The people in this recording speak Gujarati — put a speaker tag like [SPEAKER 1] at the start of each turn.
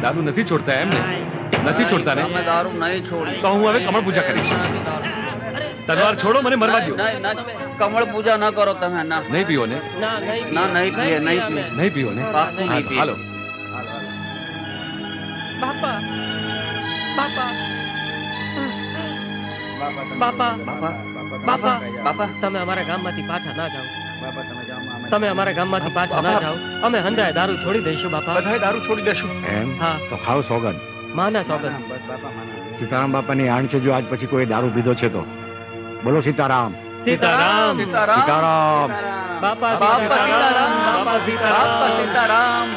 [SPEAKER 1] દારૂ નથી છોડતા એમ ને? નથી છોડતા ને?
[SPEAKER 2] તમે દારૂ નહીં છોડી
[SPEAKER 1] તો હું હવે કમળ પૂજા કરીશ. તલવાર છોડો, મને મરવા દો.
[SPEAKER 2] કમળ પૂજા ન કરો તમે. ના
[SPEAKER 1] નહીં પીવો ને?
[SPEAKER 2] ના નહીં પીએ નહીં પીએ.
[SPEAKER 1] નહીં પીવો ને?
[SPEAKER 2] પાક્કું નહીં પીએ.
[SPEAKER 1] હાલો.
[SPEAKER 3] બાપા બાપા બાપા બાપા
[SPEAKER 2] બાપા
[SPEAKER 3] તમે અમારા ગામમાંથી પાછા ના જાઓ. તમે અમારા ગામમાંથી પાછા ના જાઓ. અમે હંધાય દારૂ છોડી દઈશું બાપા.
[SPEAKER 1] બધાએ દારૂ છોડી દેશું.
[SPEAKER 4] એમ?
[SPEAKER 3] હા,
[SPEAKER 4] તો ખાવ સોગંદ.
[SPEAKER 3] માના સોગંદ.
[SPEAKER 4] સીતારામ બાપાની આણ છે, જો આજ પછી કોઈ દારૂ પીધો છે તો બોલો સીતારામ.
[SPEAKER 3] સીતારામ
[SPEAKER 4] સીતારામ.
[SPEAKER 3] બાપા
[SPEAKER 2] બાપા
[SPEAKER 3] સીતારામ
[SPEAKER 2] સીતારામ.
[SPEAKER 3] બાપા સીતારામ.
[SPEAKER 2] બાપા સીતારામ.